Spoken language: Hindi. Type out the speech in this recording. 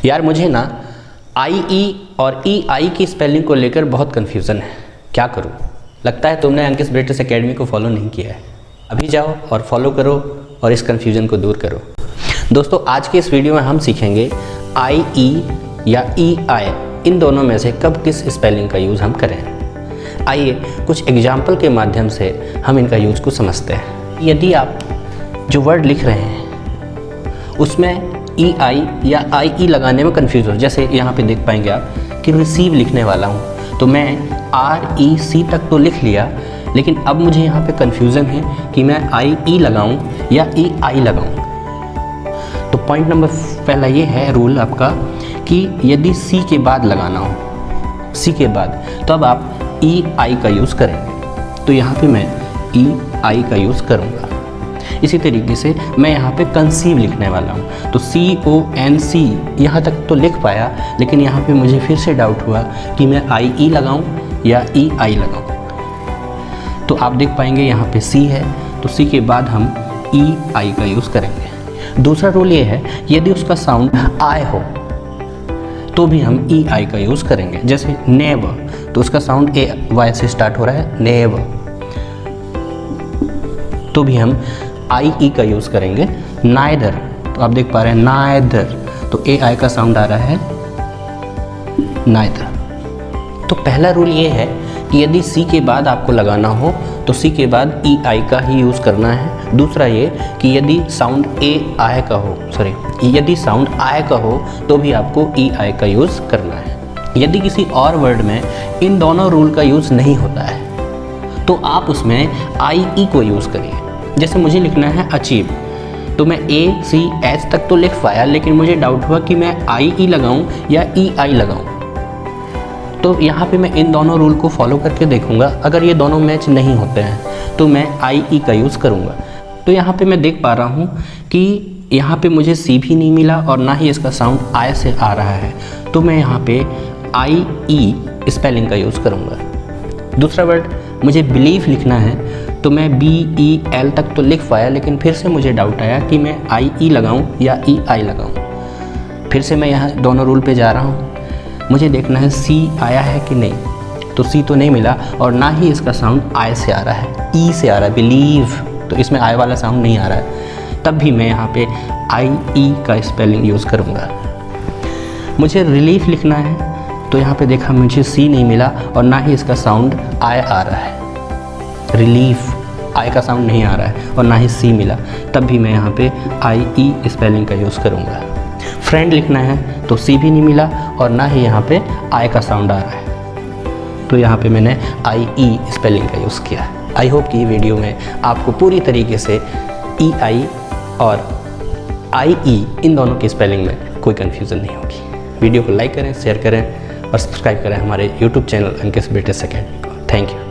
यार मुझे ना आई ई और ई आई की स्पेलिंग को लेकर बहुत कन्फ्यूज़न है, क्या करूँ। लगता है तुमने अंकित ब्रिटिश एकेडमी को फॉलो नहीं किया है। अभी जाओ और फॉलो करो और इस कन्फ्यूज़न को दूर करो। दोस्तों आज के इस वीडियो में हम सीखेंगे आई ई या ई आई इन दोनों में से कब किस स्पेलिंग का यूज़ हम करें। आइए कुछ एग्जाम्पल के माध्यम से हम इनका यूज़ को समझते हैं। यदि आप जो वर्ड लिख रहे हैं उसमें ई आई या आई ई लगाने में कन्फ्यूज़ हो, जैसे यहाँ पे देख पाएंगे आप कि रिसीव लिखने वाला हूँ तो मैं आर ई सी तक तो लिख लिया, लेकिन अब मुझे यहाँ पे कन्फ्यूज़न है कि मैं आई ई लगाऊँ या ई आई लगाऊँ। तो पॉइंट नंबर पहला ये है रूल आपका कि यदि सी के बाद लगाना हो, सी के बाद, तो अब आप ई आई का यूज़ करेंगे। तो यहाँ पे मैं ई आई का यूज़ करूँगा। इसी तरीके से मैं यहाँ पे कंसीव लिखने वाला हूँ तो सी ओ एन सी यहाँ तक तो लिख पाया, लेकिन यहाँ पे मुझे फिर से डाउट हुआ कि मैं आई ई लगाऊँ या ई आई लगाऊँ। तो आप देख पाएंगे यहाँ पे सी है तो सी के बाद हम ई आई का यूज़ करेंगे। दूसरा रूल ये है यदि उसका साउंड आई हो तो भी हम ई आई का यूज़ करेंगे। जैसे नेवर तो उसका साउंड ए वाई से स्टार्ट हो रहा है, नेवर, तो भी हम आई ई का यूज़ करेंगे। नाइदर तो आप देख पा रहे हैं नाइदर, तो ए आई का साउंड आ रहा है नाइदर। तो पहला रूल ये है कि यदि सी के बाद आपको लगाना हो तो सी के बाद ई आई का ही यूज़ करना है। दूसरा ये कि यदि साउंड ए आई का हो, यदि साउंड आई का हो तो भी आपको ई आई का यूज़ करना है। यदि किसी और वर्ड में इन दोनों रूल का यूज़ नहीं होता है तो आप उसमें आई ई को यूज़ करिए। जैसे मुझे लिखना है अचीव तो मैं ए सी एच तक तो लिख पाया, लेकिन मुझे डाउट हुआ कि मैं आई ई लगाऊं या ई आई लगाऊं। तो यहाँ पे मैं इन दोनों रूल को फॉलो करके देखूंगा। अगर ये दोनों मैच नहीं होते हैं तो मैं आई ई का यूज़ करूँगा। तो यहाँ पे मैं देख पा रहा हूँ कि यहाँ पे मुझे सी भी नहीं मिला और ना ही इसका साउंड आई से आ रहा है, तो मैं यहाँ पे आई ई स्पेलिंग का यूज़ करूँगा। दूसरा वर्ड मुझे बिलीव लिखना है तो मैं बी ई एल तक तो लिख पाया, लेकिन फिर से मुझे डाउट आया कि मैं आई ई लगाऊं या ई आई लगाऊं। फिर से मैं यहाँ दोनों रूल पे जा रहा हूँ। मुझे देखना है सी आया है कि नहीं, तो सी तो नहीं मिला और ना ही इसका साउंड आई से आ रहा है, ई से आ रहा है बिलीव, तो इसमें आई वाला साउंड नहीं आ रहा है। तब भी मैं यहाँ पे आई ई का स्पेलिंग यूज़ करूँगा। मुझे रिलीफ लिखना है तो यहाँ पे देखा मुझे सी नहीं मिला और ना ही इसका साउंड आई आ रहा है, रिलीफ आई का साउंड नहीं आ रहा है और ना ही सी मिला, तब भी मैं यहाँ पे आई ई स्पेलिंग का यूज़ करूँगा। फ्रेंड लिखना है तो सी भी नहीं मिला और ना ही यहाँ पे आई का साउंड आ रहा है, तो यहाँ पे मैंने आई ई स्पेलिंग का यूज़ किया। आई होप कि वीडियो में आपको पूरी तरीके से ई आई और आई ई इन दोनों की स्पेलिंग में कोई कन्फ्यूज़न नहीं होगी। वीडियो को लाइक करें, शेयर करें और सब्सक्राइब करें हमारे यूट्यूब चैनल अंकित ब्रिटिश एकेडमी को। Thank you.